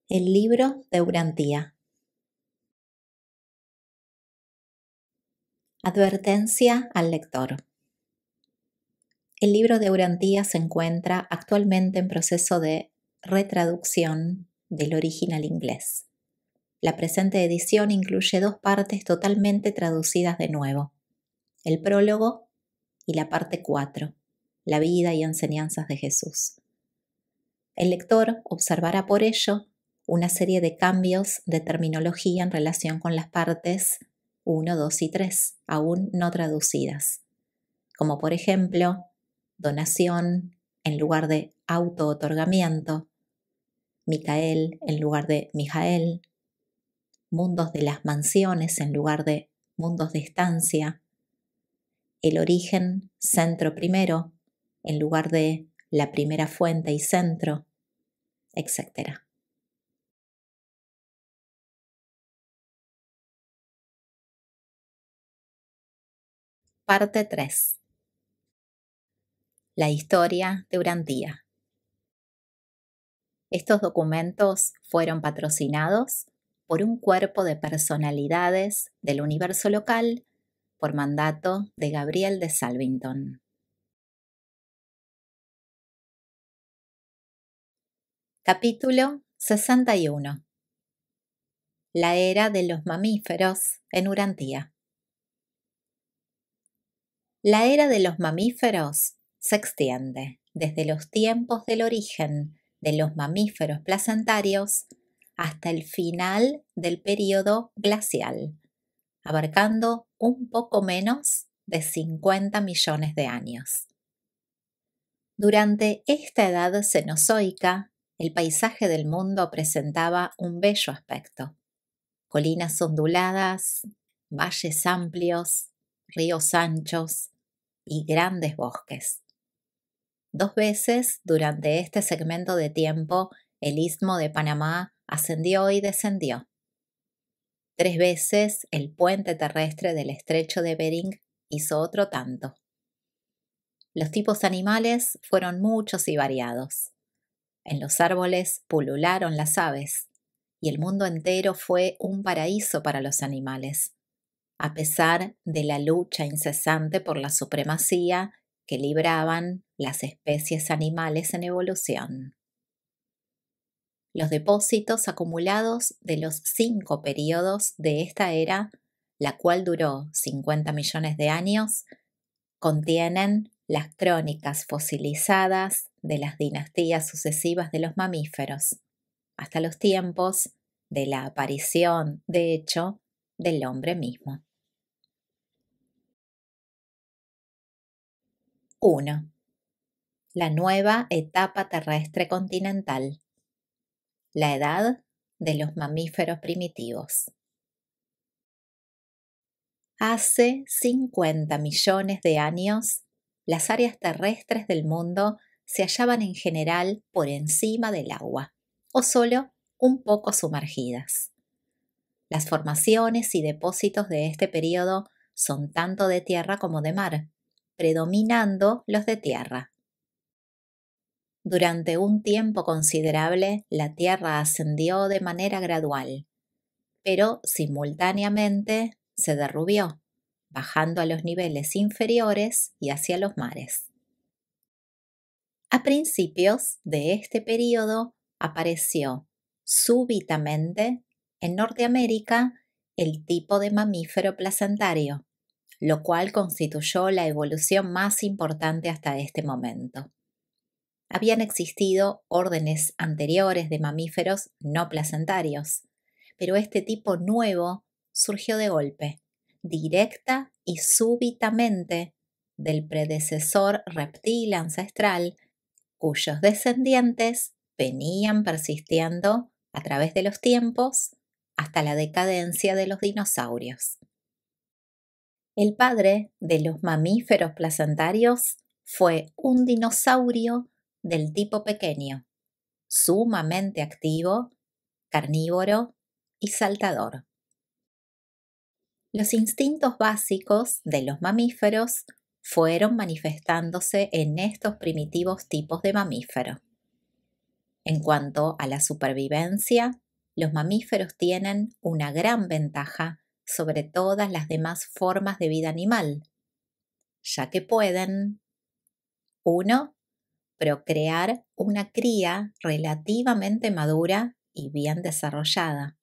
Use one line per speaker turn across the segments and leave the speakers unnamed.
El libro de Urantía. Advertencia al lector. El libro de Urantía se encuentra actualmente en proceso de retraducción del original inglés. La presente edición incluye 2 partes totalmente traducidas de nuevo: el prólogo y la parte 4, la vida y enseñanzas de Jesús. El lector observará por ello una serie de cambios de terminología en relación con las partes 1, 2 y 3, aún no traducidas, como por ejemplo, donación en lugar de auto-otorgamiento, Micael en lugar de Mijael, mundos de las mansiones en lugar de mundos de estancia, el origen centro primero en lugar de la primera fuente y centro, etc. Parte 3. La historia de Urantía. Estos documentos fueron patrocinados por un cuerpo de personalidades del universo local por mandato de Gabriel de Salvington. Capítulo 61. La era de los mamíferos en Urantía. La era de los mamíferos se extiende desde los tiempos del origen de los mamíferos placentarios hasta el final del período glacial, abarcando un poco menos de 50 millones de años. Durante esta edad cenozoica, el paisaje del mundo presentaba un bello aspecto: colinas onduladas, valles amplios, ríos anchos y grandes bosques. 2 veces durante este segmento de tiempo, el istmo de Panamá ascendió y descendió. 3 veces el puente terrestre del estrecho de Bering hizo otro tanto. Los tipos animales fueron muchos y variados. En los árboles pulularon las aves, y el mundo entero fue un paraíso para los animales, a pesar de la lucha incesante por la supremacía que libraban las especies animales en evolución. Los depósitos acumulados de los 5 períodos de esta era, la cual duró 50 millones de años, contienen las crónicas fosilizadas de las dinastías sucesivas de los mamíferos, hasta los tiempos de la aparición, de hecho, del hombre mismo. 1. La nueva etapa terrestre continental. La edad de los mamíferos primitivos. Hace 50 millones de años, las áreas terrestres del mundo se hallaban en general por encima del agua, o solo un poco sumergidas. Las formaciones y depósitos de este período son tanto de tierra como de mar, predominando los de tierra. Durante un tiempo considerable, la Tierra ascendió de manera gradual, pero simultáneamente se derrumbió, bajando a los niveles inferiores y hacia los mares. A principios de este período apareció súbitamente en Norteamérica el tipo de mamífero placentario, lo cual constituyó la evolución más importante hasta este momento. Habían existido órdenes anteriores de mamíferos no placentarios, pero este tipo nuevo surgió de golpe, directa y súbitamente, del predecesor reptil ancestral, cuyos descendientes venían persistiendo a través de los tiempos hasta la decadencia de los dinosaurios. El padre de los mamíferos placentarios fue un dinosaurio del tipo pequeño, sumamente activo, carnívoro y saltador. Los instintos básicos de los mamíferos fueron manifestándose en estos primitivos tipos de mamífero. En cuanto a la supervivencia, los mamíferos tienen una gran ventaja sobre todas las demás formas de vida animal, ya que pueden: 1. Procrear una cría relativamente madura y bien desarrollada.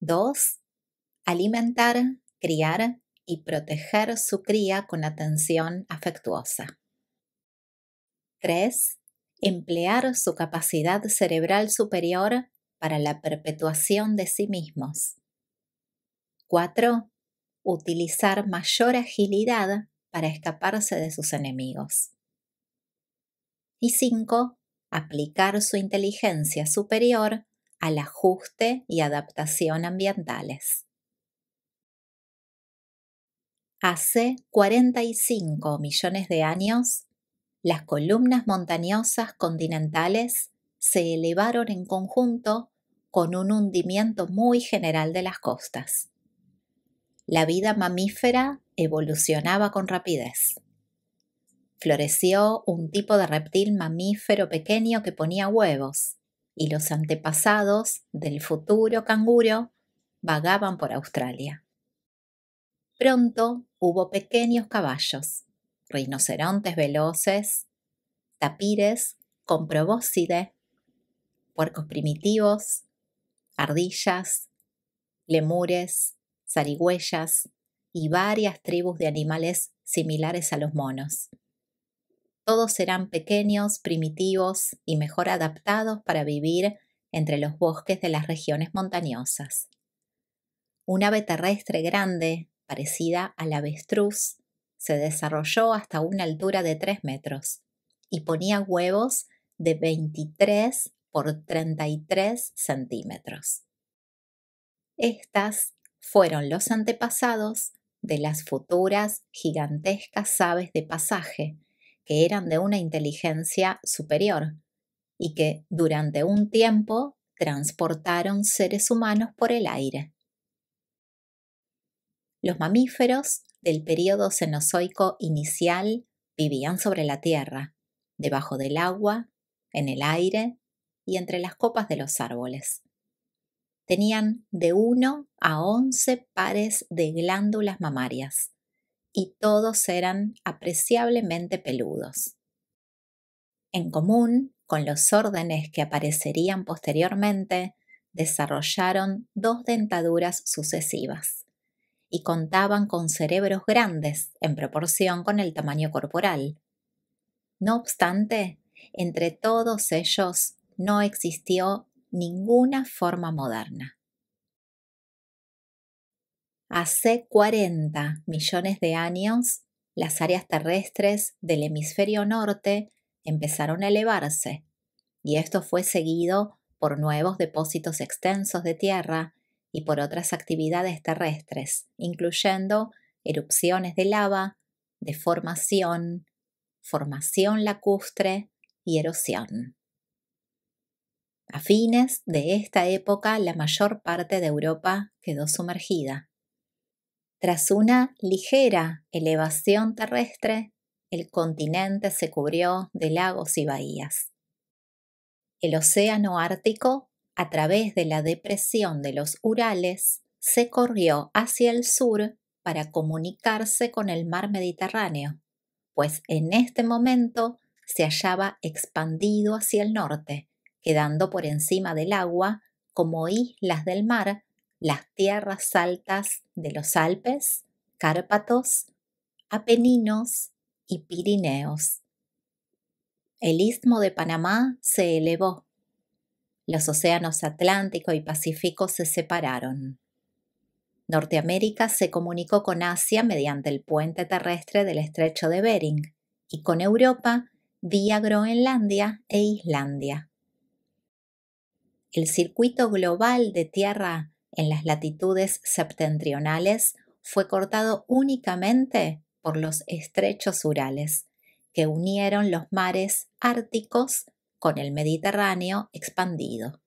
2. Alimentar, criar y proteger su cría con atención afectuosa. 3. Emplear su capacidad cerebral superior para la perpetuación de sí mismos. 4. Utilizar mayor agilidad para escaparse de sus enemigos. Y 5. Aplicar su inteligencia superior al ajuste y adaptación ambientales. Hace 45 millones de años, las columnas montañosas continentales se elevaron en conjunto con un hundimiento muy general de las costas. La vida mamífera evolucionaba con rapidez. Floreció un tipo de reptil mamífero pequeño que ponía huevos, y los antepasados del futuro canguro vagaban por Australia. Pronto hubo pequeños caballos, rinocerontes veloces, tapires con probóscide, puercos primitivos, ardillas, lemures, zarigüeyas y varias tribus de animales similares a los monos. Todos eran pequeños, primitivos y mejor adaptados para vivir entre los bosques de las regiones montañosas. Un ave terrestre grande, parecida al avestruz, se desarrolló hasta una altura de 3 metros y ponía huevos de 23 por 33 centímetros. Estas fueron los antepasados de las futuras gigantescas aves de pasaje, que eran de una inteligencia superior y que durante un tiempo transportaron seres humanos por el aire. Los mamíferos del período Cenozoico inicial vivían sobre la tierra, debajo del agua, en el aire y entre las copas de los árboles. Tenían de 1 a 11 pares de glándulas mamarias y todos eran apreciablemente peludos. En común con los órdenes que aparecerían posteriormente, desarrollaron 2 dentaduras sucesivas y contaban con cerebros grandes en proporción con el tamaño corporal. No obstante, entre todos ellos no existió ninguna forma moderna. Hace 40 millones de años, las áreas terrestres del hemisferio norte empezaron a elevarse, y esto fue seguido por nuevos depósitos extensos de tierra y por otras actividades terrestres, incluyendo erupciones de lava, deformación, formación lacustre y erosión. A fines de esta época, la mayor parte de Europa quedó sumergida. Tras una ligera elevación terrestre, el continente se cubrió de lagos y bahías. El océano Ártico, a través de la depresión de los Urales, se corrió hacia el sur para comunicarse con el mar Mediterráneo, pues en este momento se hallaba expandido hacia el norte, quedando por encima del agua como islas del mar las tierras altas de los Alpes, Cárpatos, Apeninos y Pirineos. El istmo de Panamá se elevó. Los océanos Atlántico y Pacífico se separaron. Norteamérica se comunicó con Asia mediante el puente terrestre del estrecho de Bering y con Europa vía Groenlandia e Islandia. El circuito global de tierra en las latitudes septentrionales fue cortado únicamente por los estrechos Urales, que unieron los mares árticos con el Mediterráneo expandido.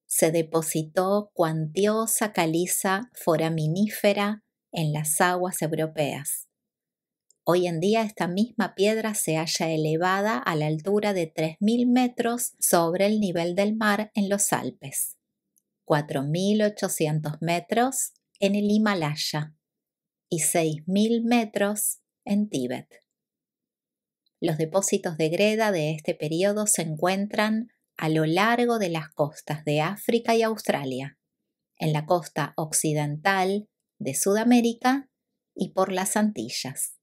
Se depositó cuantiosa caliza foraminífera en las aguas europeas. Hoy en día esta misma piedra se halla elevada a la altura de 3.000 metros sobre el nivel del mar en los Alpes, 4.800 metros en el Himalaya y 6.000 metros en Tíbet. Los depósitos de greda de este periodo se encuentran a lo largo de las costas de África y Australia, en la costa occidental de Sudamérica y por las Antillas.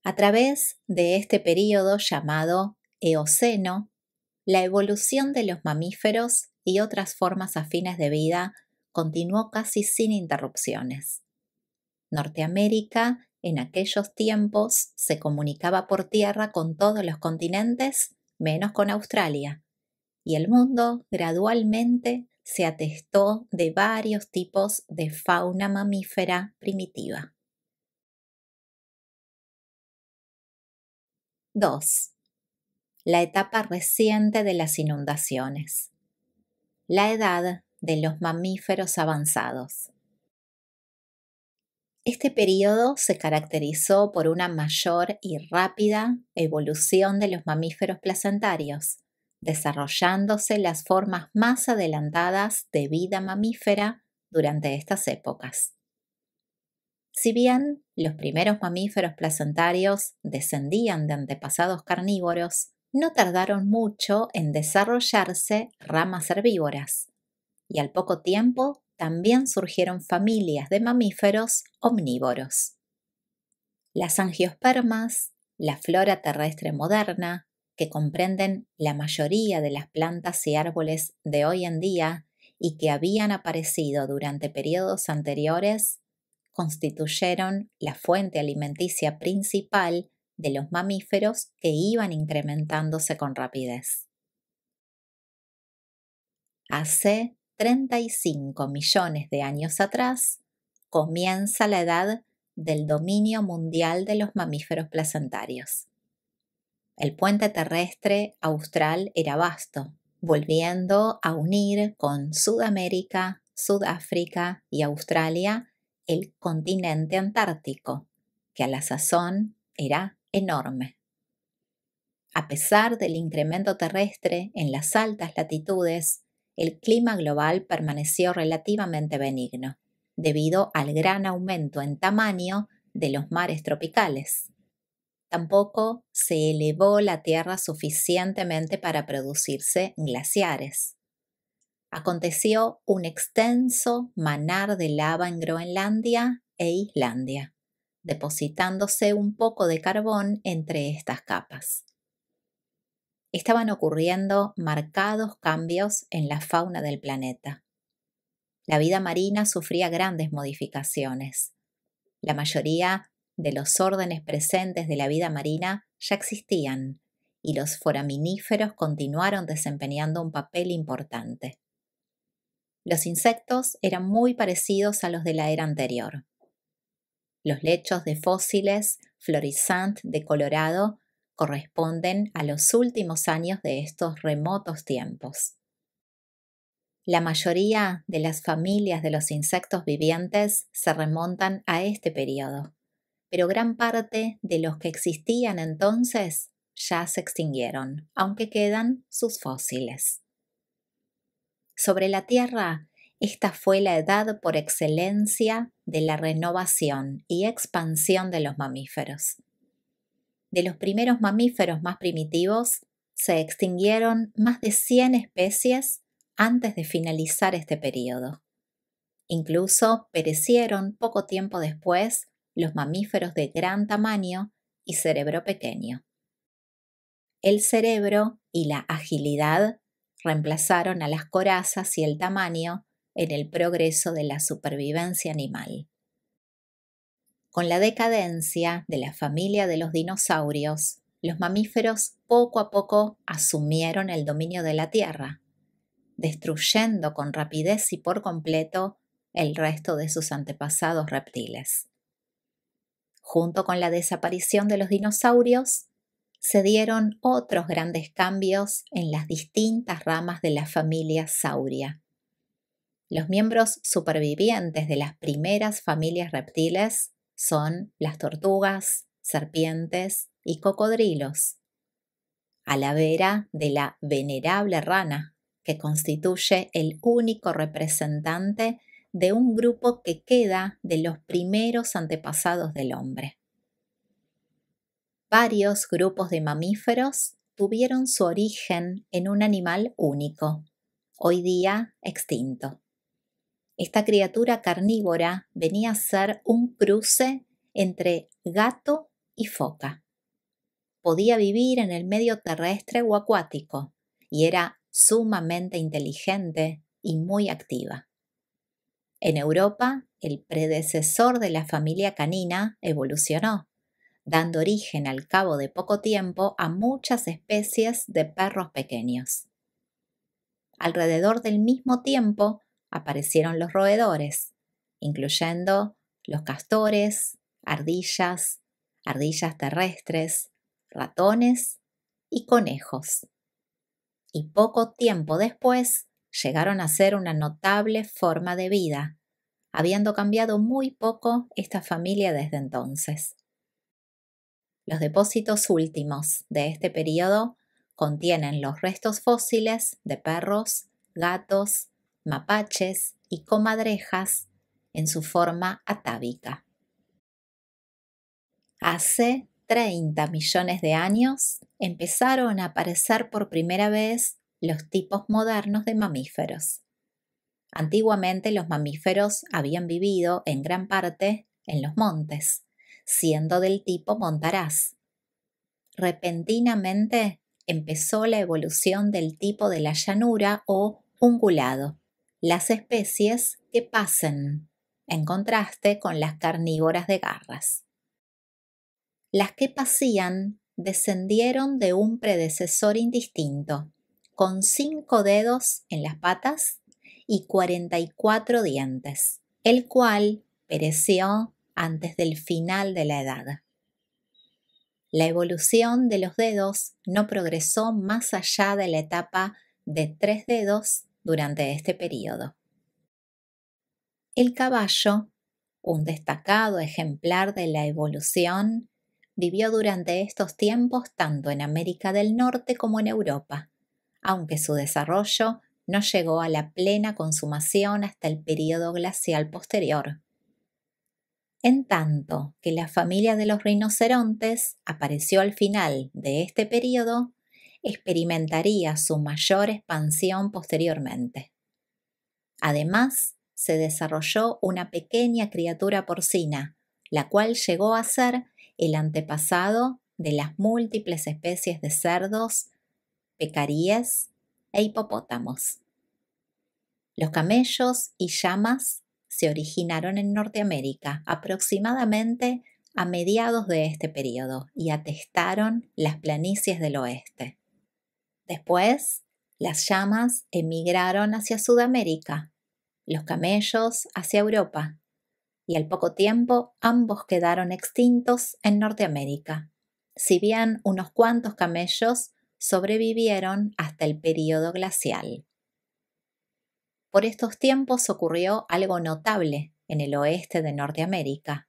A través de este período llamado Eoceno, la evolución de los mamíferos y otras formas afines de vida continuó casi sin interrupciones. Norteamérica en aquellos tiempos se comunicaba por tierra con todos los continentes menos con Australia, y el mundo gradualmente se atestó de varios tipos de fauna mamífera primitiva. 2. La etapa reciente de las inundaciones. La edad de los mamíferos avanzados. Este período se caracterizó por una mayor y rápida evolución de los mamíferos placentarios, desarrollándose las formas más adelantadas de vida mamífera durante estas épocas. Si bien los primeros mamíferos placentarios descendían de antepasados carnívoros, no tardaron mucho en desarrollarse ramas herbívoras, y al poco tiempo también surgieron familias de mamíferos omnívoros. Las angiospermas, la flora terrestre moderna, que comprenden la mayoría de las plantas y árboles de hoy en día y que habían aparecido durante periodos anteriores, constituyeron la fuente alimenticia principal de los mamíferos que iban incrementándose con rapidez. Hace 35 millones de años atrás comienza la edad del dominio mundial de los mamíferos placentarios. El puente terrestre austral era vasto, volviendo a unir con Sudamérica, Sudáfrica y Australia el continente antártico, que a la sazón era enorme. A pesar del incremento terrestre en las altas latitudes, el clima global permaneció relativamente benigno, debido al gran aumento en tamaño de los mares tropicales. Tampoco se elevó la Tierra suficientemente para producirse glaciares. Aconteció un extenso manar de lava en Groenlandia e Islandia, depositándose un poco de carbón entre estas capas. Estaban ocurriendo marcados cambios en la fauna del planeta. La vida marina sufría grandes modificaciones. La mayoría de los órdenes presentes de la vida marina ya existían y los foraminíferos continuaron desempeñando un papel importante. Los insectos eran muy parecidos a los de la era anterior. Los lechos de fósiles Florissant de Colorado corresponden a los últimos años de estos remotos tiempos. La mayoría de las familias de los insectos vivientes se remontan a este periodo, pero gran parte de los que existían entonces ya se extinguieron, aunque quedan sus fósiles. Sobre la Tierra, esta fue la edad por excelencia de la renovación y expansión de los mamíferos. De los primeros mamíferos más primitivos, se extinguieron más de 100 especies antes de finalizar este período. Incluso perecieron poco tiempo después los mamíferos de gran tamaño y cerebro pequeño. El cerebro y la agilidad reemplazaron a las corazas y el tamaño en el progreso de la supervivencia animal. Con la decadencia de la familia de los dinosaurios, los mamíferos poco a poco asumieron el dominio de la Tierra, destruyendo con rapidez y por completo el resto de sus antepasados reptiles. Junto con la desaparición de los dinosaurios, se dieron otros grandes cambios en las distintas ramas de la familia Sauria. Los miembros supervivientes de las primeras familias reptiles son las tortugas, serpientes y cocodrilos, a la vera de la venerable rana, que constituye el único representante de un grupo que queda de los primeros antepasados del hombre. Varios grupos de mamíferos tuvieron su origen en un animal único, hoy día extinto. Esta criatura carnívora venía a ser un cruce entre gato y foca. Podía vivir en el medio terrestre o acuático y era sumamente inteligente y muy activa. En Europa, el predecesor de la familia canina evolucionó, dando origen al cabo de poco tiempo a muchas especies de perros pequeños. Alrededor del mismo tiempo aparecieron los roedores, incluyendo los castores, ardillas terrestres, ratones y conejos. Y poco tiempo después llegaron a ser una notable forma de vida, habiendo cambiado muy poco esta familia desde entonces. Los depósitos últimos de este periodo contienen los restos fósiles de perros, gatos, mapaches y comadrejas en su forma atávica. Hace 30 millones de años empezaron a aparecer por primera vez los tipos modernos de mamíferos. Antiguamente los mamíferos habían vivido en gran parte en los montes, siendo del tipo montaraz. Repentinamente empezó la evolución del tipo de la llanura o ungulado, las especies que pasen, en contraste con las carnívoras de garras. Las que pasían descendieron de un predecesor indistinto, con 5 dedos en las patas y 44 dientes, el cual pereció antes del final de la edad. La evolución de los dedos no progresó más allá de la etapa de 3 dedos durante este periodo. El caballo, un destacado ejemplar de la evolución, vivió durante estos tiempos tanto en América del Norte como en Europa, aunque su desarrollo no llegó a la plena consumación hasta el período glacial posterior. En tanto que la familia de los rinocerontes apareció al final de este período, experimentaría su mayor expansión posteriormente. Además, se desarrolló una pequeña criatura porcina, la cual llegó a ser el antepasado de las múltiples especies de cerdos, pecaríes e hipopótamos. Los camellos y llamas se originaron en Norteamérica aproximadamente a mediados de este periodo y atestaron las planicies del oeste. Después, las llamas emigraron hacia Sudamérica, los camellos hacia Europa, y al poco tiempo ambos quedaron extintos en Norteamérica, si bien unos cuantos camellos sobrevivieron hasta el período glacial. Por estos tiempos ocurrió algo notable en el oeste de Norteamérica.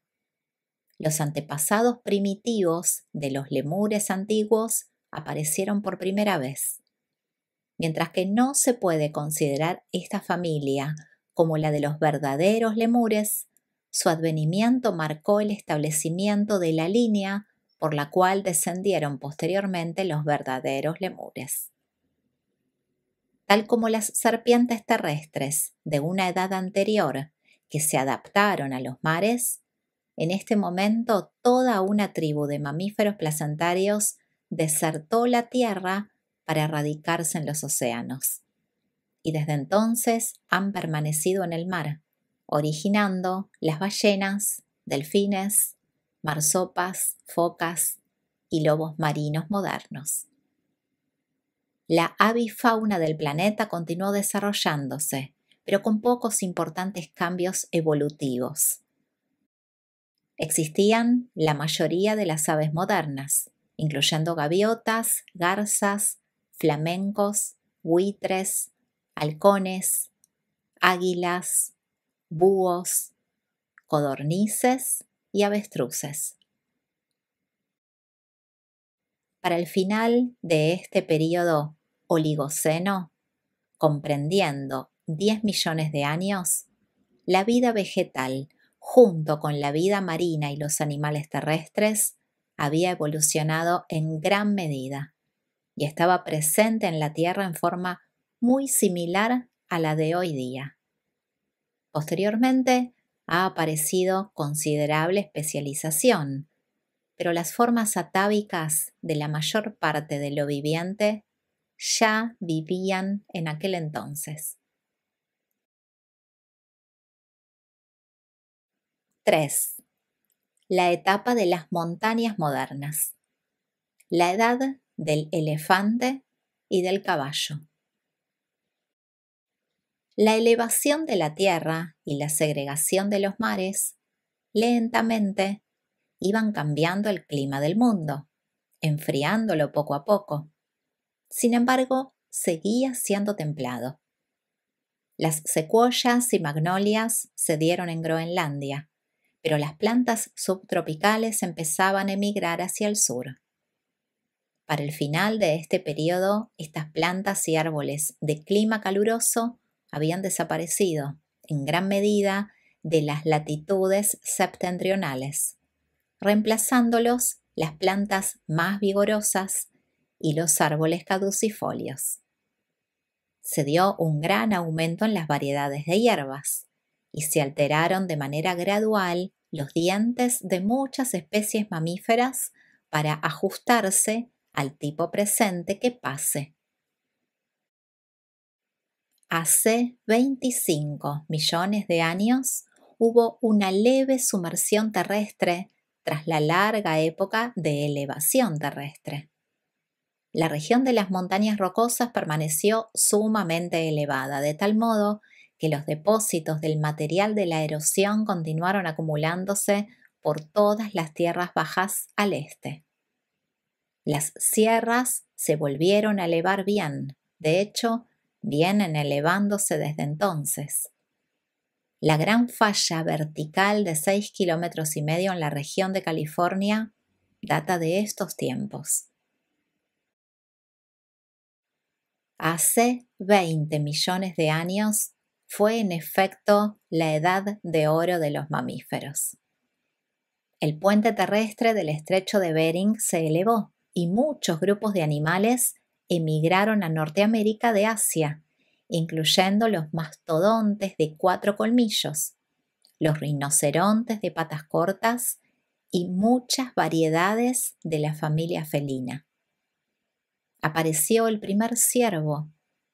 Los antepasados primitivos de los lemures antiguos aparecieron por primera vez. Mientras que no se puede considerar esta familia como la de los verdaderos lemures, su advenimiento marcó el establecimiento de la línea por la cual descendieron posteriormente los verdaderos lemures. Tal como las serpientes terrestres de una edad anterior que se adaptaron a los mares, en este momento toda una tribu de mamíferos placentarios desertó la tierra para radicarse en los océanos. Y desde entonces han permanecido en el mar, originando las ballenas, delfines, marsopas, focas y lobos marinos modernos. La avifauna del planeta continuó desarrollándose, pero con pocos importantes cambios evolutivos. Existían la mayoría de las aves modernas, incluyendo gaviotas, garzas, flamencos, buitres, halcones, águilas, búhos, codornices y avestruces. Para el final de este período Oligoceno, comprendiendo 10 millones de años, la vida vegetal, junto con la vida marina y los animales terrestres, había evolucionado en gran medida y estaba presente en la Tierra en forma muy similar a la de hoy día. Posteriormente, ha aparecido considerable especialización, pero las formas atávicas de la mayor parte de lo viviente ya vivían en aquel entonces. 3. La etapa de las montañas modernas. La edad del elefante y del caballo. La elevación de la tierra y la segregación de los mares lentamente iban cambiando el clima del mundo, enfriándolo poco a poco. Sin embargo, seguía siendo templado. Las secuoyas y magnolias se dieron en Groenlandia, pero las plantas subtropicales empezaban a emigrar hacia el sur. Para el final de este periodo, estas plantas y árboles de clima caluroso habían desaparecido, en gran medida, de las latitudes septentrionales, reemplazándolos las plantas más vigorosas y los árboles caducifolios. Se dio un gran aumento en las variedades de hierbas y se alteraron de manera gradual los dientes de muchas especies mamíferas para ajustarse al tipo presente que pase. Hace 25 millones de años hubo una leve sumersión terrestre tras la larga época de elevación terrestre. La región de las montañas rocosas permaneció sumamente elevada, de tal modo que los depósitos del material de la erosión continuaron acumulándose por todas las tierras bajas al este. Las sierras se volvieron a elevar bien, de hecho, vienen elevándose desde entonces. La gran falla vertical de 6,5 kilómetros en la región de California data de estos tiempos. Hace 20 millones de años fue en efecto la edad de oro de los mamíferos. El puente terrestre del estrecho de Bering se elevó y muchos grupos de animales emigraron a Norteamérica de Asia, incluyendo los mastodontes de 4 colmillos, los rinocerontes de patas cortas y muchas variedades de la familia felina. Apareció el primer ciervo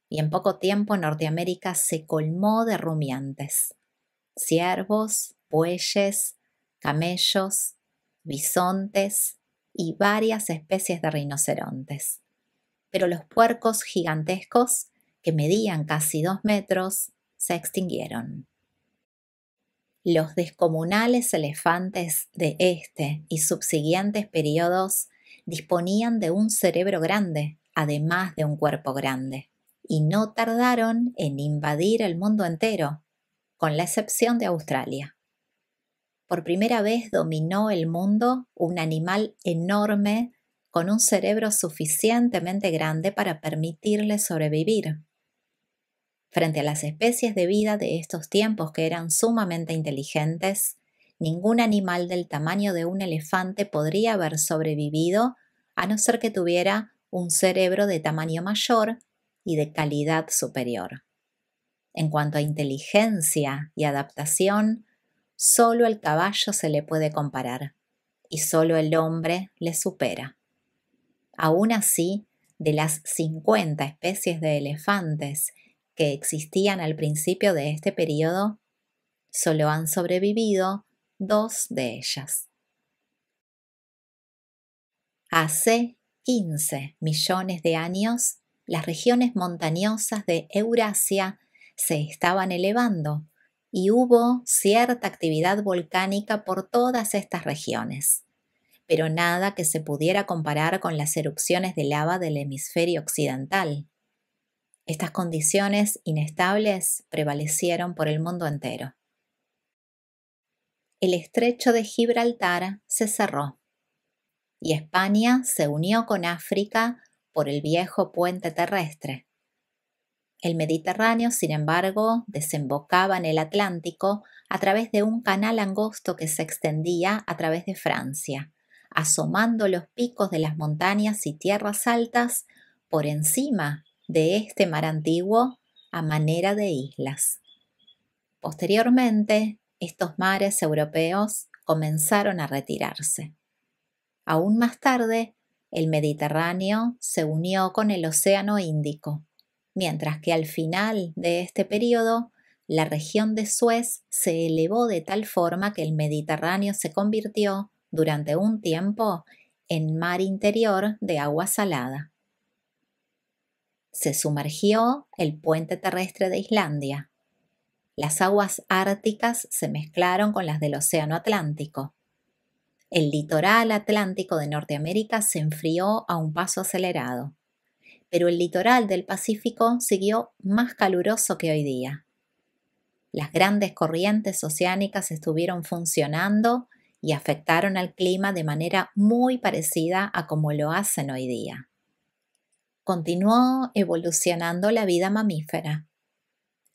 y en poco tiempo Norteamérica se colmó de rumiantes. Ciervos, bueyes, camellos, bisontes y varias especies de rinocerontes. Pero los puercos gigantescos, que medían casi 2 metros, se extinguieron. Los descomunales elefantes de este y subsiguientes periodos disponían de un cerebro grande, además de un cuerpo grande, y no tardaron en invadir el mundo entero, con la excepción de Australia. Por primera vez dominó el mundo un animal enorme con un cerebro suficientemente grande para permitirle sobrevivir. Frente a las especies de vida de estos tiempos que eran sumamente inteligentes, ningún animal del tamaño de un elefante podría haber sobrevivido a no ser que tuviera un cerebro de tamaño mayor y de calidad superior. En cuanto a inteligencia y adaptación, solo el caballo se le puede comparar y solo el hombre le supera. Aún así, de las 50 especies de elefantes que existían al principio de este periodo, solo han sobrevivido 2 de ellas. Hace 15 millones de años, las regiones montañosas de Eurasia se estaban elevando y hubo cierta actividad volcánica por todas estas regiones, pero nada que se pudiera comparar con las erupciones de lava del hemisferio occidental. Estas condiciones inestables prevalecieron por el mundo entero. el estrecho de Gibraltar se cerró y España se unió con África por el viejo puente terrestre. El Mediterráneo, sin embargo, desembocaba en el Atlántico a través de un canal angosto que se extendía a través de Francia, asomando los picos de las montañas y tierras altas por encima de este mar antiguo a manera de islas. Posteriormente, estos mares europeos comenzaron a retirarse. Aún más tarde, el Mediterráneo se unió con el Océano Índico, mientras que al final de este periodo, la región de Suez se elevó de tal forma que el Mediterráneo se convirtió, durante un tiempo, en mar interior de agua salada. Se sumergió el puente terrestre de Islandia. Las aguas árticas se mezclaron con las del Océano Atlántico. El litoral atlántico de Norteamérica se enfrió a un paso acelerado, pero el litoral del Pacífico siguió más caluroso que hoy día. Las grandes corrientes oceánicas estuvieron funcionando y afectaron al clima de manera muy parecida a como lo hacen hoy día. Continuó evolucionando la vida mamífera.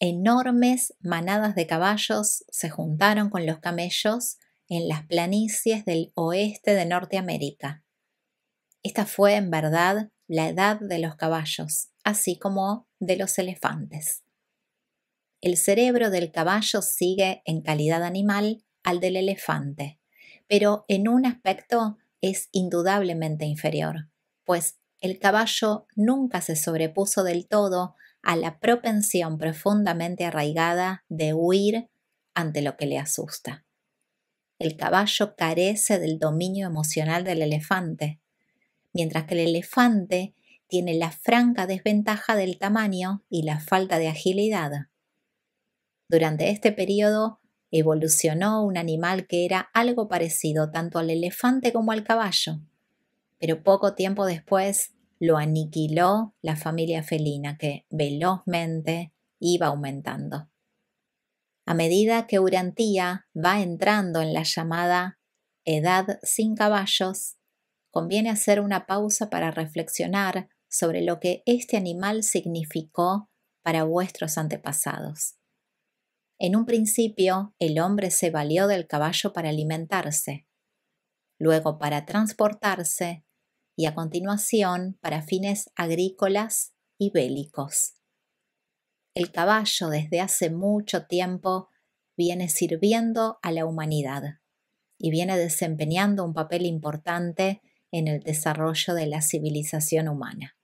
Enormes manadas de caballos se juntaron con los camellos en las planicies del oeste de Norteamérica. Esta fue, en verdad, la edad de los caballos, así como de los elefantes. El cerebro del caballo sigue en calidad animal al del elefante, pero en un aspecto es indudablemente inferior, pues el caballo nunca se sobrepuso del todo a la propensión profundamente arraigada de huir ante lo que le asusta. El caballo carece del dominio emocional del elefante, mientras que el elefante tiene la franca desventaja del tamaño y la falta de agilidad. Durante este periodo evolucionó un animal que era algo parecido tanto al elefante como al caballo, pero poco tiempo después lo aniquiló la familia felina, que velozmente iba aumentando. A medida que Urantía va entrando en la llamada edad sin caballos, conviene hacer una pausa para reflexionar sobre lo que este animal significó para vuestros antepasados. En un principio, el hombre se valió del caballo para alimentarse, luego para transportarse y a continuación para fines agrícolas y bélicos. El caballo desde hace mucho tiempo viene sirviendo a la humanidad y viene desempeñando un papel importante en el desarrollo de la civilización humana.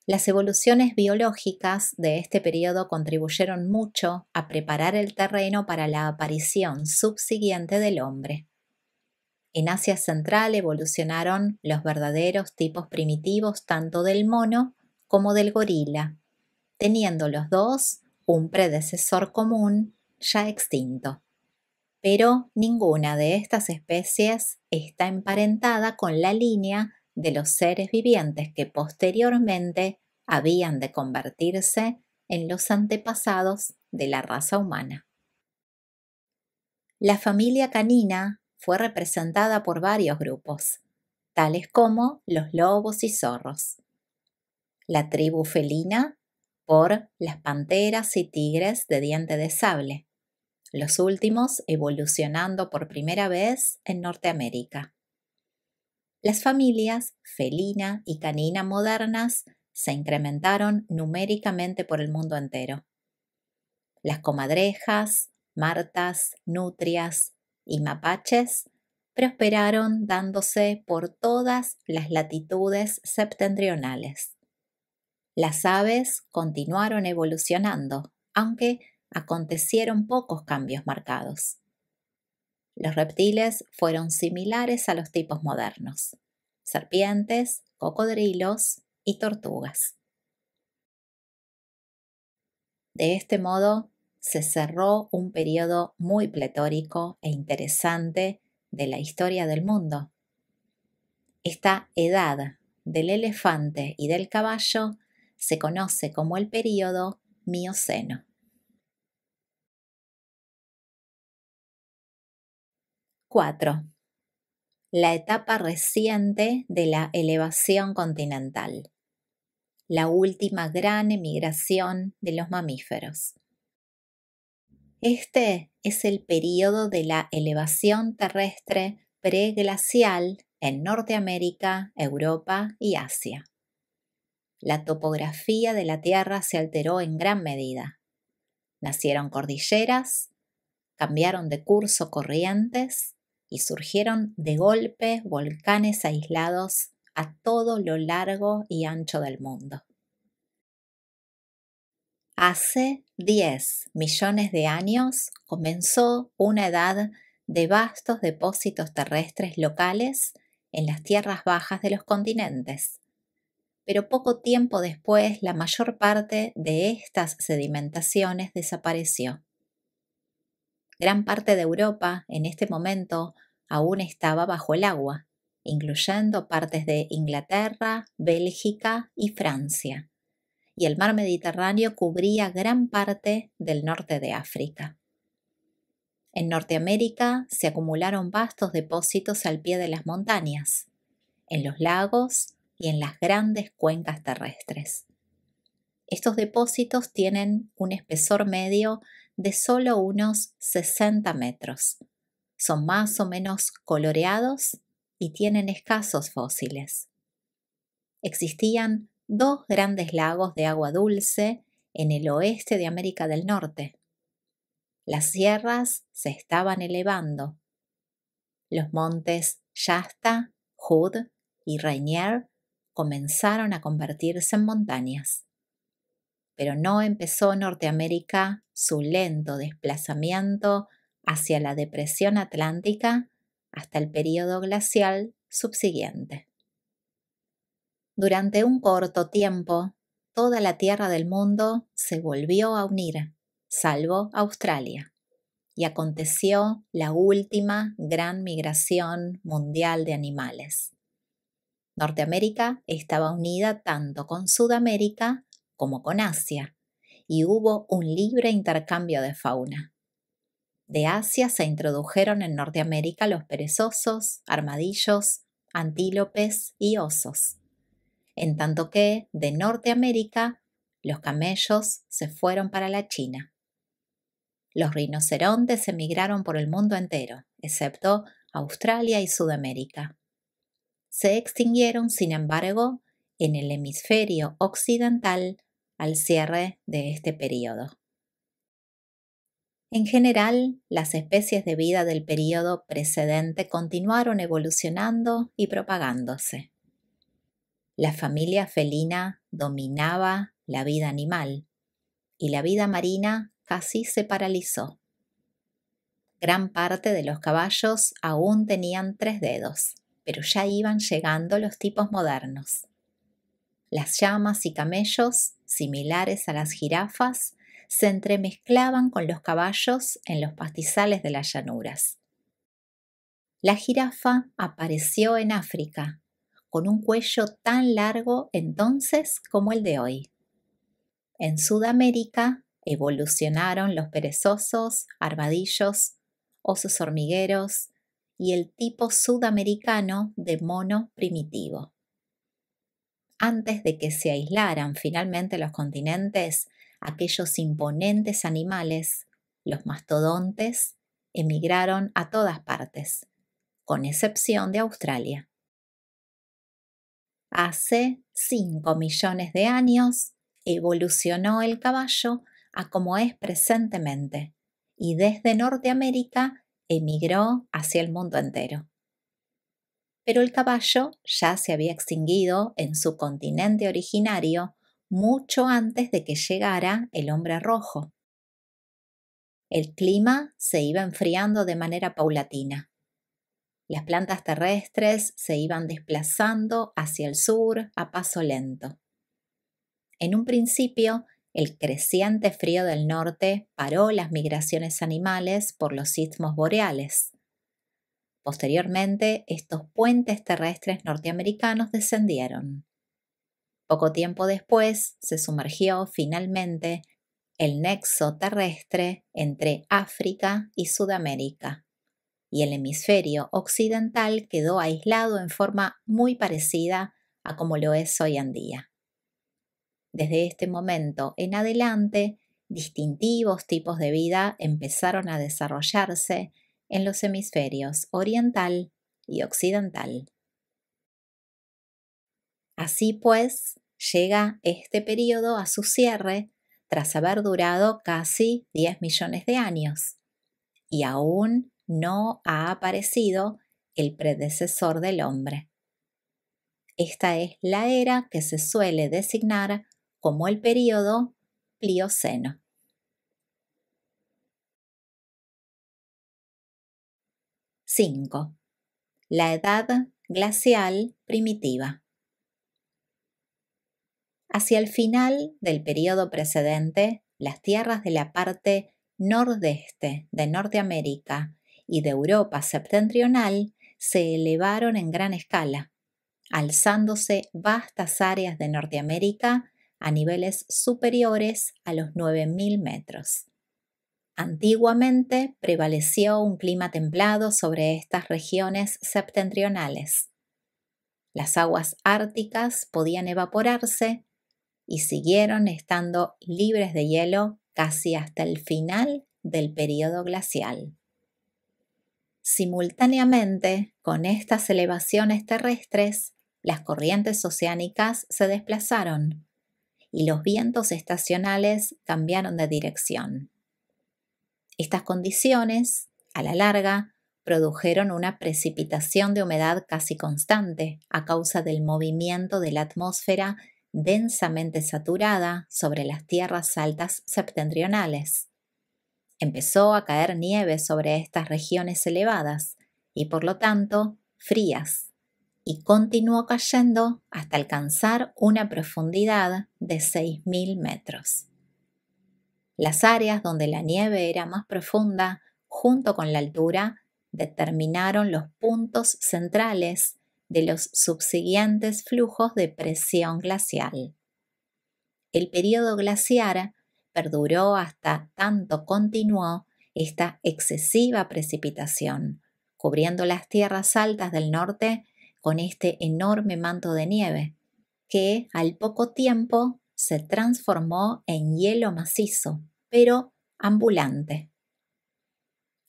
Las evoluciones biológicas de este periodo contribuyeron mucho a preparar el terreno para la aparición subsiguiente del hombre. En Asia Central evolucionaron los verdaderos tipos primitivos tanto del mono como del gorila, teniendo los dos un predecesor común ya extinto. Pero ninguna de estas especies está emparentada con la línea de los seres vivientes que posteriormente habían de convertirse en los antepasados de la raza humana. La familia canina fue representada por varios grupos, tales como los lobos y zorros. La tribu felina por las panteras y tigres de diente de sable, los últimos evolucionando por primera vez en Norteamérica. Las familias felina y canina modernas se incrementaron numéricamente por el mundo entero. Las comadrejas, martas, nutrias y mapaches prosperaron dándose por todas las latitudes septentrionales. Las aves continuaron evolucionando, aunque acontecieron pocos cambios marcados. Los reptiles fueron similares a los tipos modernos: serpientes, cocodrilos y tortugas. De este modo, se cerró un periodo muy pletórico e interesante de la historia del mundo. Esta edad del elefante y del caballo se conoce como el período Mioceno. 4. La etapa reciente de la elevación continental. La última gran emigración de los mamíferos. Este es el período de la elevación terrestre preglacial en Norteamérica, Europa y Asia. La topografía de la Tierra se alteró en gran medida. Nacieron cordilleras, cambiaron de curso corrientes y surgieron de golpe volcanes aislados a todo lo largo y ancho del mundo. Hace 10 millones de años comenzó una edad de vastos depósitos terrestres locales en las tierras bajas de los continentes. Pero poco tiempo después la mayor parte de estas sedimentaciones desapareció. Gran parte de Europa en este momento aún estaba bajo el agua, incluyendo partes de Inglaterra, Bélgica y Francia, y el mar Mediterráneo cubría gran parte del norte de África. En Norteamérica se acumularon vastos depósitos al pie de las montañas, en los lagos y en las grandes cuencas terrestres. Estos depósitos tienen un espesor medio de solo unos 60 metros. Son más o menos coloreados y tienen escasos fósiles. Existían 2 grandes lagos de agua dulce en el oeste de América del Norte. Las sierras se estaban elevando. Los montes Shasta, Hood y Rainier comenzaron a convertirse en montañas. Pero no empezó Norteamérica su lento desplazamiento hacia la depresión atlántica hasta el período glacial subsiguiente. Durante un corto tiempo, toda la tierra del mundo se volvió a unir, salvo Australia, y aconteció la última gran migración mundial de animales. Norteamérica estaba unida tanto con Sudamérica como con Asia, y hubo un libre intercambio de fauna. De Asia se introdujeron en Norteamérica los perezosos, armadillos, antílopes y osos, en tanto que de Norteamérica los camellos se fueron para la China. Los rinocerontes emigraron por el mundo entero, excepto Australia y Sudamérica. Se extinguieron, sin embargo, en el hemisferio occidental al cierre de este período. En general, las especies de vida del período precedente continuaron evolucionando y propagándose. La familia felina dominaba la vida animal y la vida marina casi se paralizó. Gran parte de los caballos aún tenían 3 dedos, pero ya iban llegando los tipos modernos. Las llamas y camellos, similares a las jirafas, se entremezclaban con los caballos en los pastizales de las llanuras. La jirafa apareció en África, con un cuello tan largo entonces como el de hoy. En Sudamérica evolucionaron los perezosos, armadillos, osos hormigueros y el tipo sudamericano de mono primitivo. Antes de que se aislaran finalmente los continentes, aquellos imponentes animales, los mastodontes, emigraron a todas partes, con excepción de Australia. Hace 5 millones de años evolucionó el caballo a como es presentemente y desde Norteamérica emigró hacia el mundo entero. Pero el caballo ya se había extinguido en su continente originario mucho antes de que llegara el hombre rojo. El clima se iba enfriando de manera paulatina. Las plantas terrestres se iban desplazando hacia el sur a paso lento. En un principio, el creciente frío del norte paró las migraciones animales por los istmos boreales. Posteriormente, estos puentes terrestres norteamericanos descendieron. Poco tiempo después, se sumergió finalmente el nexo terrestre entre África y Sudamérica, y el hemisferio occidental quedó aislado en forma muy parecida a como lo es hoy en día. Desde este momento en adelante, distintivos tipos de vida empezaron a desarrollarse en los hemisferios oriental y occidental. Así pues, llega este periodo a su cierre tras haber durado casi 10 millones de años y aún no ha aparecido el predecesor del hombre. Esta es la era que se suele designar como el periodo Plioceno. 5. La edad glacial primitiva. Hacia el final del periodo precedente, las tierras de la parte nordeste de Norteamérica y de Europa septentrional se elevaron en gran escala, alzándose vastas áreas de Norteamérica a niveles superiores a los 9.000 metros. Antiguamente prevaleció un clima templado sobre estas regiones septentrionales. Las aguas árticas podían evaporarse y siguieron estando libres de hielo casi hasta el final del período glacial. Simultáneamente con estas elevaciones terrestres, las corrientes oceánicas se desplazaron y los vientos estacionales cambiaron de dirección. Estas condiciones, a la larga, produjeron una precipitación de humedad casi constante a causa del movimiento de la atmósfera densamente saturada sobre las tierras altas septentrionales. Empezó a caer nieve sobre estas regiones elevadas y por lo tanto frías, y continuó cayendo hasta alcanzar una profundidad de 6.000 metros. Las áreas donde la nieve era más profunda, junto con la altura, determinaron los puntos centrales de los subsiguientes flujos de presión glacial. El período glaciar perduró hasta tanto continuó esta excesiva precipitación, cubriendo las tierras altas del norte con este enorme manto de nieve, que al poco tiempo se transformó en hielo macizo, pero ambulante.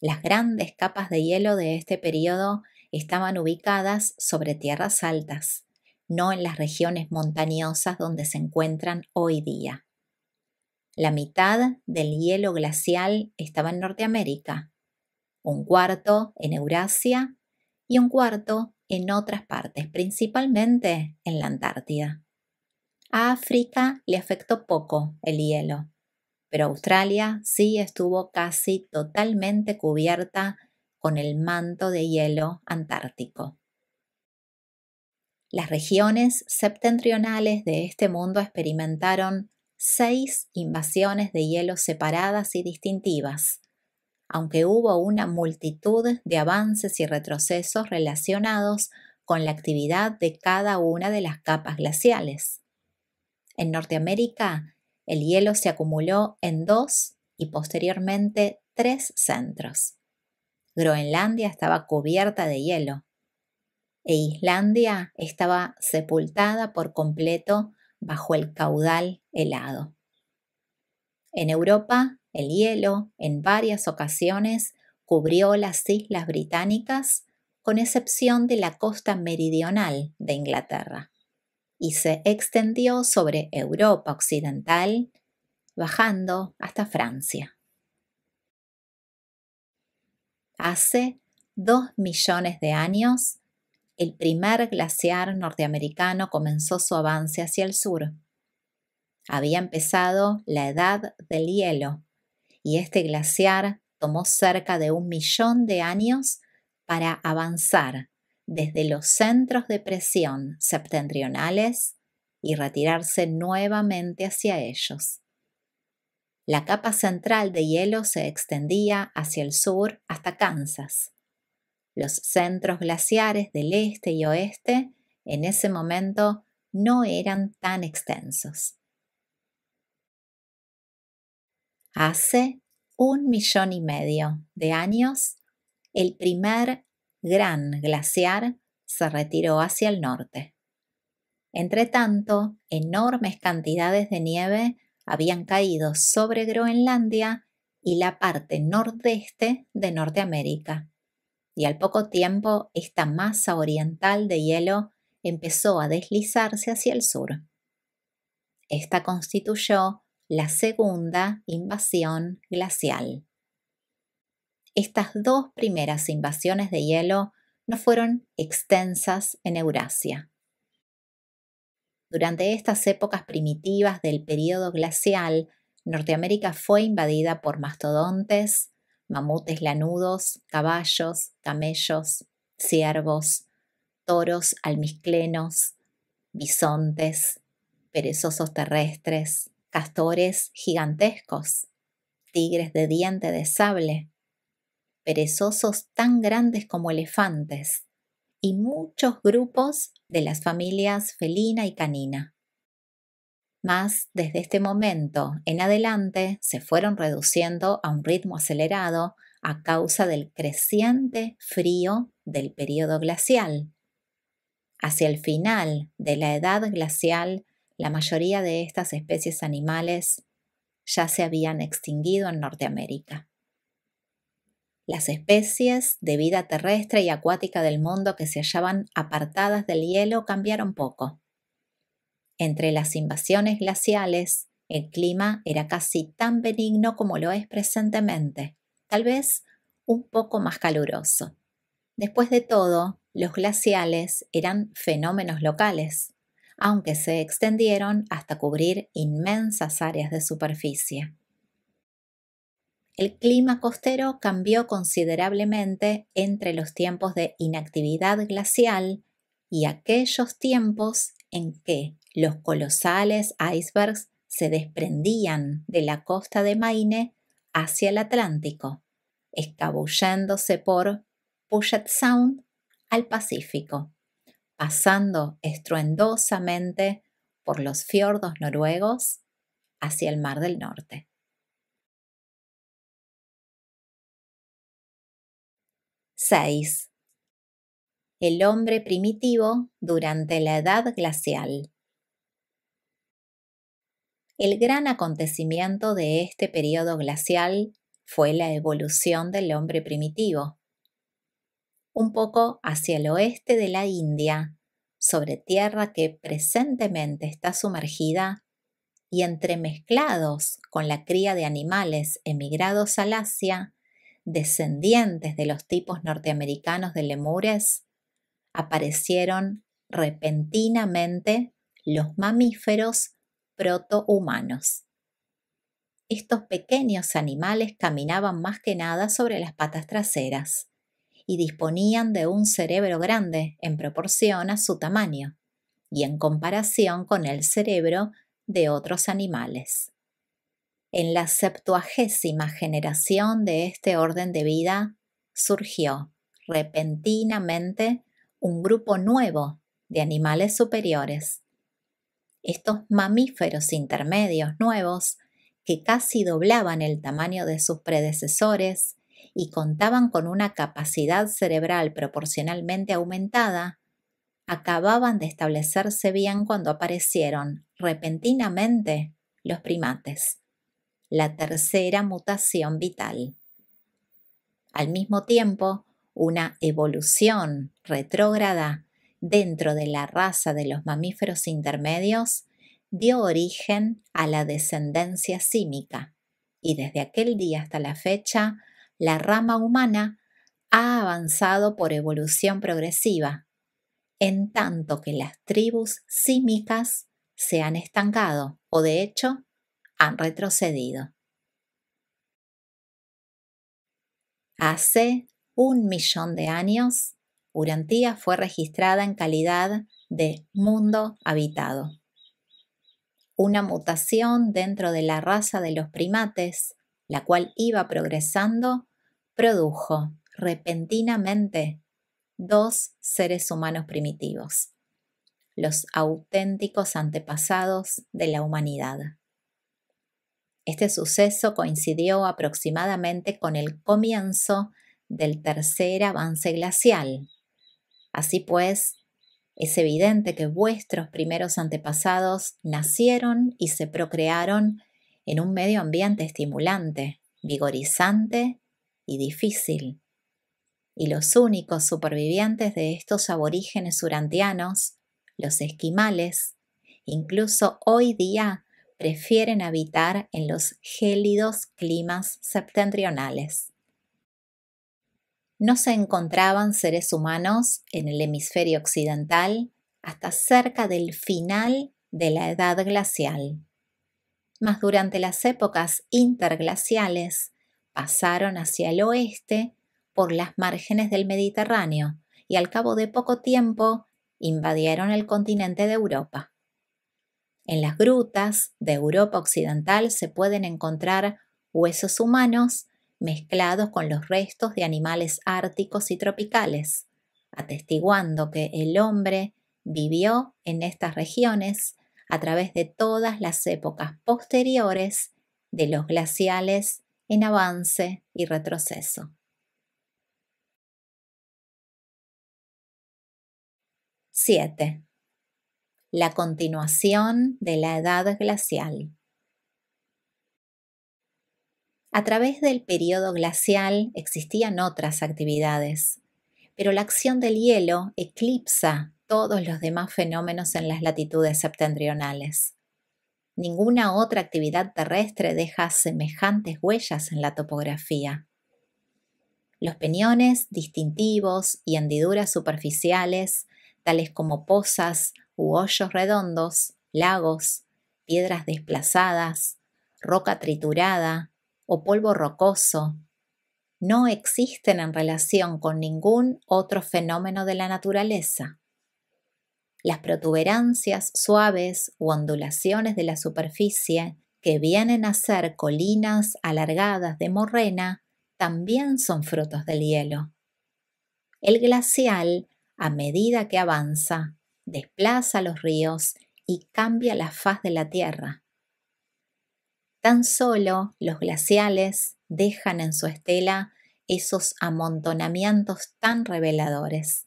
Las grandes capas de hielo de este periodo estaban ubicadas sobre tierras altas, no en las regiones montañosas donde se encuentran hoy día. La mitad del hielo glacial estaba en Norteamérica, un cuarto en Eurasia y un cuarto en otras partes, principalmente en la Antártida. A África le afectó poco el hielo, pero Australia sí estuvo casi totalmente cubierta con el manto de hielo antártico. Las regiones septentrionales de este mundo experimentaron 6 invasiones de hielo separadas y distintivas, aunque hubo una multitud de avances y retrocesos relacionados con la actividad de cada una de las capas glaciales. En Norteamérica, el hielo se acumuló en 2 y posteriormente 3 centros. Groenlandia estaba cubierta de hielo e Islandia estaba sepultada por completo bajo el caudal helado. En Europa, el hielo en varias ocasiones cubrió las islas británicas, con excepción de la costa meridional de Inglaterra, y se extendió sobre Europa occidental, bajando hasta Francia. Hace 2 millones de años, el primer glaciar norteamericano comenzó su avance hacia el sur. Había empezado la edad del hielo y este glaciar tomó cerca de 1 millón de años para avanzar desde los centros de presión septentrionales y retirarse nuevamente hacia ellos. La capa central de hielo se extendía hacia el sur hasta Kansas. Los centros glaciares del este y oeste en ese momento no eran tan extensos. Hace 1,5 millones de años, el primer gran glaciar se retiró hacia el norte. Entretanto, enormes cantidades de nieve habían caído sobre Groenlandia y la parte nordeste de Norteamérica, y al poco tiempo esta masa oriental de hielo empezó a deslizarse hacia el sur. Esta constituyó la segunda invasión glacial. Estas dos primeras invasiones de hielo no fueron extensas en Eurasia. Durante estas épocas primitivas del período glacial, Norteamérica fue invadida por mastodontes, mamutes lanudos, caballos, camellos, ciervos, toros almizclenos, bisontes, perezosos terrestres, castores gigantescos, tigres de diente de sable, perezosos tan grandes como elefantes, y muchos grupos de las familias felina y canina. Mas desde este momento en adelante se fueron reduciendo a un ritmo acelerado a causa del creciente frío del período glacial. Hacia el final de la edad glacial, la mayoría de estas especies animales ya se habían extinguido en Norteamérica. Las especies de vida terrestre y acuática del mundo que se hallaban apartadas del hielo cambiaron poco. Entre las invasiones glaciales, el clima era casi tan benigno como lo es presentemente, tal vez un poco más caluroso. Después de todo, los glaciales eran fenómenos locales, aunque se extendieron hasta cubrir inmensas áreas de superficie. El clima costero cambió considerablemente entre los tiempos de inactividad glacial y aquellos tiempos en que los colosales icebergs se desprendían de la costa de Maine hacia el Atlántico, escabulléndose por Puget Sound al Pacífico, pasando estruendosamente por los fiordos noruegos hacia el Mar del Norte. 6. El hombre primitivo durante la edad glacial. El gran acontecimiento de este periodo glacial fue la evolución del hombre primitivo. Un poco hacia el oeste de la India, sobre tierra que presentemente está sumergida, y entremezclados con la cría de animales emigrados al Asia, descendientes de los tipos norteamericanos de lemures, aparecieron repentinamente los mamíferos protohumanos. Estos pequeños animales caminaban más que nada sobre las patas traseras y disponían de un cerebro grande en proporción a su tamaño y en comparación con el cerebro de otros animales. En la 70ª generación de este orden de vida surgió repentinamente un grupo nuevo de animales superiores. Estos mamíferos intermedios nuevos, que casi doblaban el tamaño de sus predecesores y contaban con una capacidad cerebral proporcionalmente aumentada, acababan de establecerse bien cuando aparecieron repentinamente los primates, la tercera mutación vital. Al mismo tiempo, una evolución retrógrada dentro de la raza de los mamíferos intermedios dio origen a la descendencia símica, y desde aquel día hasta la fecha, la rama humana ha avanzado por evolución progresiva, en tanto que las tribus símicas se han estancado o de hecho han retrocedido. Hace 1.000.000 de años, Urantia fue registrada en calidad de mundo habitado. Una mutación dentro de la raza de los primates, la cual iba progresando, produjo repentinamente 2 seres humanos primitivos, los auténticos antepasados de la humanidad. Este suceso coincidió aproximadamente con el comienzo del tercer avance glacial. Así pues, es evidente que vuestros primeros antepasados nacieron y se procrearon en un medio ambiente estimulante, vigorizante y difícil. Y los únicos supervivientes de estos aborígenes urantianos, los esquimales, incluso hoy día prefieren habitar en los gélidos climas septentrionales. No se encontraban seres humanos en el hemisferio occidental hasta cerca del final de la edad glacial. Mas durante las épocas interglaciales pasaron hacia el oeste por las márgenes del Mediterráneo y al cabo de poco tiempo invadieron el continente de Europa. En las grutas de Europa occidental se pueden encontrar huesos humanos mezclados con los restos de animales árticos y tropicales, atestiguando que el hombre vivió en estas regiones a través de todas las épocas posteriores de los glaciales en avance y retroceso. 7. La continuación de la edad glacial. A través del período glacial existían otras actividades, pero la acción del hielo eclipsa todos los demás fenómenos en las latitudes septentrionales. Ninguna otra actividad terrestre deja semejantes huellas en la topografía. Los peñones distintivos y hendiduras superficiales, tales como pozas u hoyos redondos, lagos, piedras desplazadas, roca triturada o polvo rocoso, no existen en relación con ningún otro fenómeno de la naturaleza. Las protuberancias suaves u ondulaciones de la superficie, que vienen a ser colinas alargadas de morrena, también son frutos del hielo. El glacial, a medida que avanza, desplaza los ríos y cambia la faz de la tierra. Tan solo los glaciales dejan en su estela esos amontonamientos tan reveladores: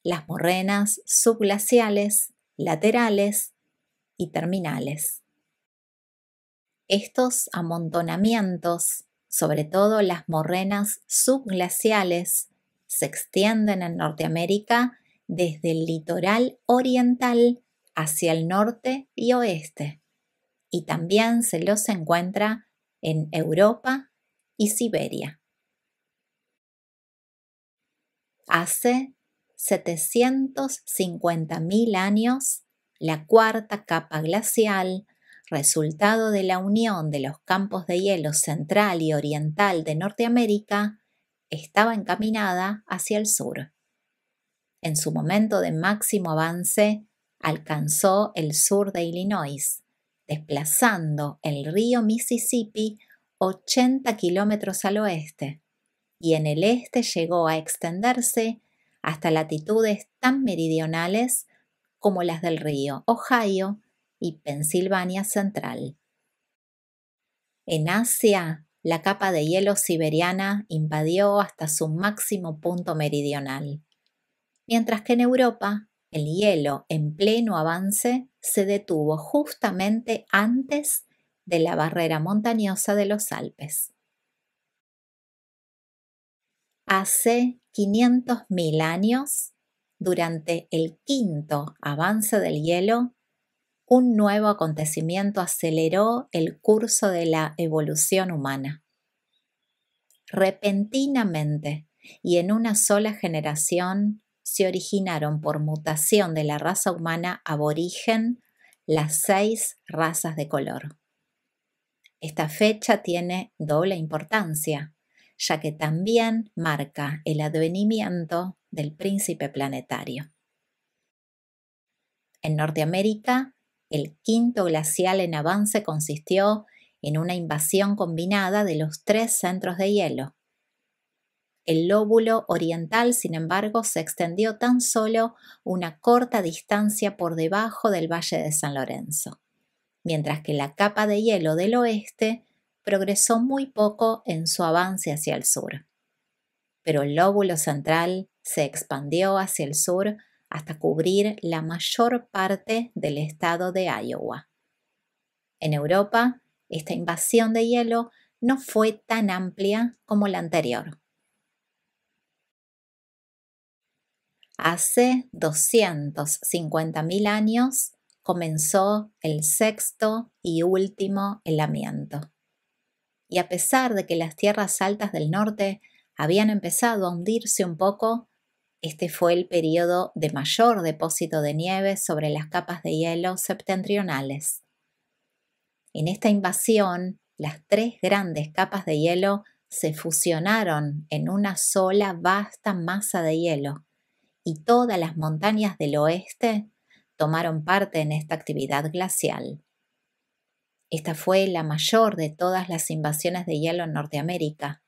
las morrenas subglaciales, laterales y terminales. Estos amontonamientos, sobre todo las morrenas subglaciales, se extienden en Norteamérica desde el litoral oriental hacia el norte y oeste, y también se los encuentra en Europa y Siberia. Hace 750.000 años, la cuarta capa glacial, resultado de la unión de los campos de hielo central y oriental de Norteamérica, estaba encaminada hacia el sur. En su momento de máximo avance, alcanzó el sur de Illinois, desplazando el río Mississippi 80 kilómetros al oeste, y en el este llegó a extenderse hasta latitudes tan meridionales como las del río Ohio y Pensilvania central. En Asia, la capa de hielo siberiana invadió hasta su máximo punto meridional, mientras que en Europa el hielo en pleno avance se detuvo justamente antes de la barrera montañosa de los Alpes. Hace 500.000 años, durante el quinto avance del hielo, un nuevo acontecimiento aceleró el curso de la evolución humana. Repentinamente y en una sola generación se originaron por mutación de la raza humana aborigen las 6 razas de color. Esta fecha tiene doble importancia, ya que también marca el advenimiento del príncipe planetario. En Norteamérica, el quinto glacial en avance consistió en una invasión combinada de los 3 centros de hielo. El lóbulo oriental, sin embargo, se extendió tan solo una corta distancia por debajo del Valle de San Lorenzo, mientras que la capa de hielo del oeste progresó muy poco en su avance hacia el sur. pero el lóbulo central se expandió hacia el sur hasta cubrir la mayor parte del estado de Iowa. En Europa, esta invasión de hielo no fue tan amplia como la anterior. Hace 250.000 años comenzó el sexto y último helamiento. Y a pesar de que las tierras altas del norte habían empezado a hundirse un poco, este fue el periodo de mayor depósito de nieve sobre las capas de hielo septentrionales. En esta invasión, las tres grandes capas de hielo se fusionaron en una sola vasta masa de hielo, y todas las montañas del oeste tomaron parte en esta actividad glacial. Esta fue la mayor de todas las invasiones de hielo en Norteamérica.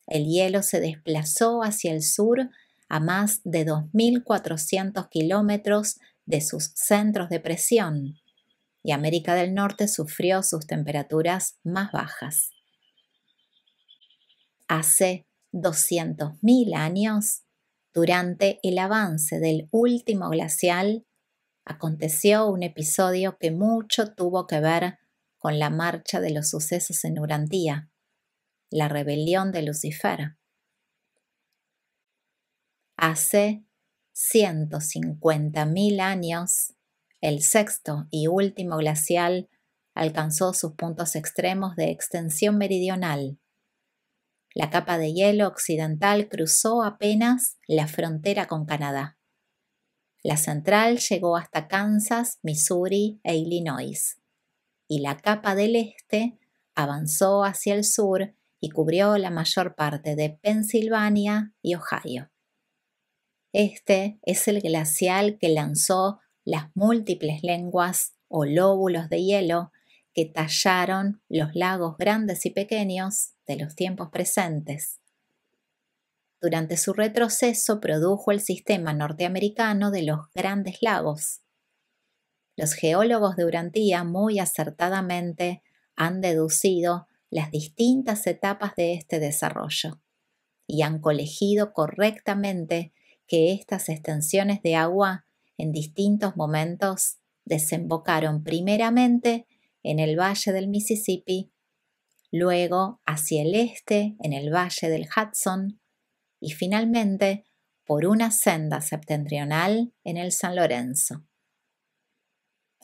El hielo se desplazó hacia el sur a más de 2.400 kilómetros de sus centros de presión, y América del Norte sufrió sus temperaturas más bajas. Hace 200.000 años, durante el avance del último glacial, aconteció un episodio que mucho tuvo que ver con la marcha de los sucesos en Urantía, la rebelión de Lucifer. Hace 150.000 años, el sexto y último glacial alcanzó sus puntos extremos de extensión meridional. La capa de hielo occidental cruzó apenas la frontera con Canadá. La central llegó hasta Kansas, Missouri e Illinois, y la capa del este avanzó hacia el sur y cubrió la mayor parte de Pensilvania y Ohio. Este es el glacial que lanzó las múltiples lenguas o lóbulos de hielo que tallaron los lagos grandes y pequeños de los tiempos presentes. Durante su retroceso produjo el sistema norteamericano de los Grandes Lagos. Los geólogos de Urantía muy acertadamente han deducido las distintas etapas de este desarrollo y han colegido correctamente que estas extensiones de agua en distintos momentos desembocaron primeramente en el valle del Mississippi, luego hacia el este en el valle del Hudson y finalmente por una senda septentrional en el San Lorenzo.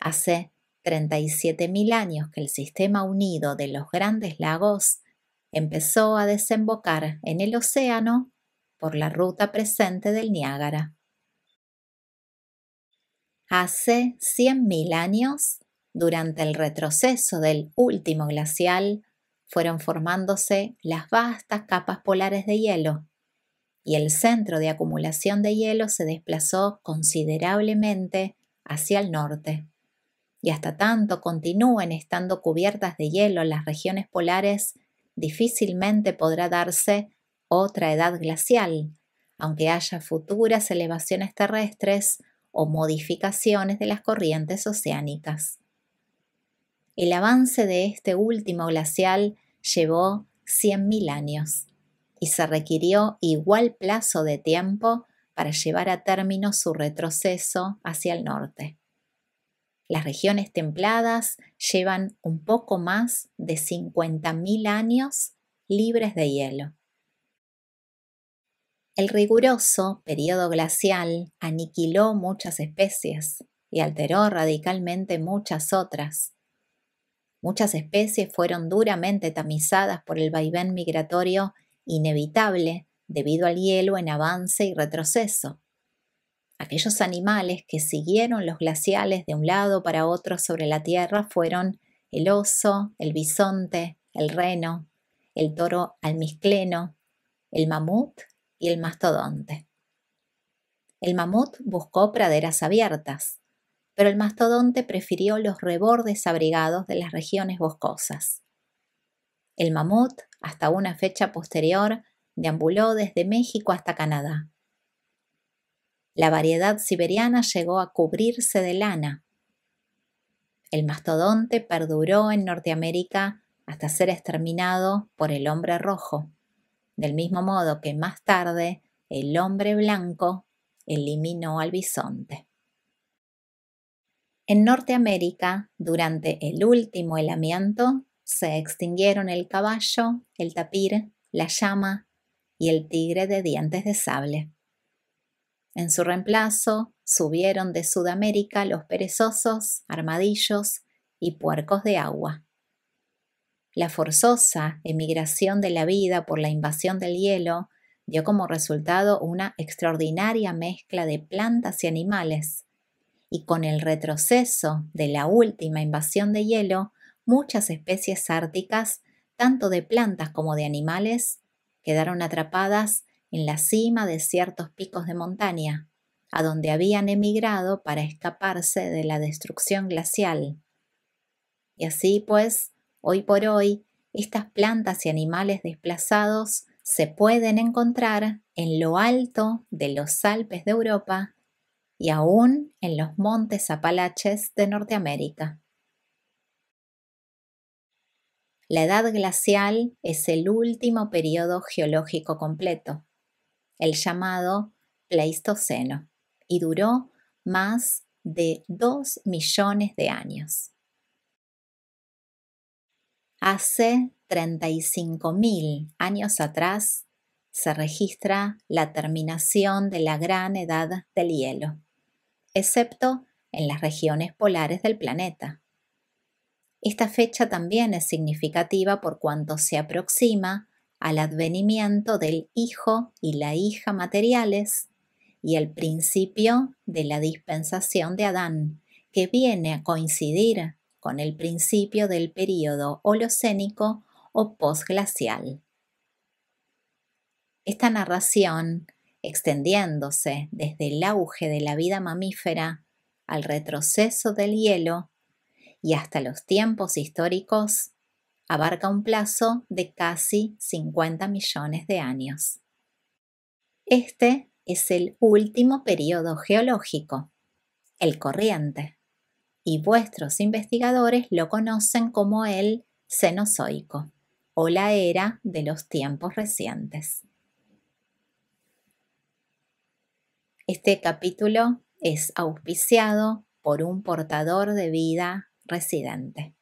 Hace 37.000 años que el sistema unido de los Grandes Lagos empezó a desembocar en el océano por la ruta presente del Niágara. Hace 100.000 años, durante el retroceso del último glacial, fueron formándose las vastas capas polares de hielo, y el centro de acumulación de hielo se desplazó considerablemente hacia el norte. Y hasta tanto continúen estando cubiertas de hielo las regiones polares, difícilmente podrá darse otra edad glacial, aunque haya futuras elevaciones terrestres o modificaciones de las corrientes oceánicas. El avance de este último glacial llevó 100.000 años y se requirió igual plazo de tiempo para llevar a término su retroceso hacia el norte. Las regiones templadas llevan un poco más de 50.000 años libres de hielo. El riguroso periodo glacial aniquiló muchas especies y alteró radicalmente muchas otras. Muchas especies fueron duramente tamizadas por el vaivén migratorio inevitable debido al hielo en avance y retroceso. Aquellos animales que siguieron los glaciales de un lado para otro sobre la tierra fueron el oso, el bisonte, el reno, el toro almizcleno, el mamut y el mastodonte. El mamut buscó praderas abiertas, pero el mastodonte prefirió los rebordes abrigados de las regiones boscosas. El mamut, hasta una fecha posterior, deambuló desde México hasta Canadá. La variedad siberiana llegó a cubrirse de lana. El mastodonte perduró en Norteamérica hasta ser exterminado por el hombre rojo, del mismo modo que más tarde el hombre blanco eliminó al bisonte. En Norteamérica, durante el último helamiento, se extinguieron el caballo, el tapir, la llama y el tigre de dientes de sable. En su reemplazo, subieron de Sudamérica los perezosos, armadillos y puercos de agua. La forzosa emigración de la vida por la invasión del hielo dio como resultado una extraordinaria mezcla de plantas y animales, y con el retroceso de la última invasión de hielo, muchas especies árticas, tanto de plantas como de animales, quedaron atrapadas en la cima de ciertos picos de montaña, a donde habían emigrado para escaparse de la destrucción glacial. Y así pues, hoy por hoy, estas plantas y animales desplazados se pueden encontrar en lo alto de los Alpes de Europa y aún en los montes Apalaches de Norteamérica. La edad glacial es el último periodo geológico completo, el llamado Pleistoceno, y duró más de 2 millones de años. Hace 35.000 años atrás se registra la terminación de la gran edad del hielo, excepto en las regiones polares del planeta. Esta fecha también es significativa por cuanto se aproxima al advenimiento del hijo y la hija materiales y el principio de la dispensación de Adán, que viene a coincidir con el principio del período holocénico o posglacial. Esta narración, extendiéndose desde el auge de la vida mamífera al retroceso del hielo y hasta los tiempos históricos, abarca un plazo de casi 50 millones de años. Este es el último periodo geológico, el corriente, y vuestros investigadores lo conocen como el Cenozoico o la era de los tiempos recientes. Este capítulo es auspiciado por un portador de vida residente.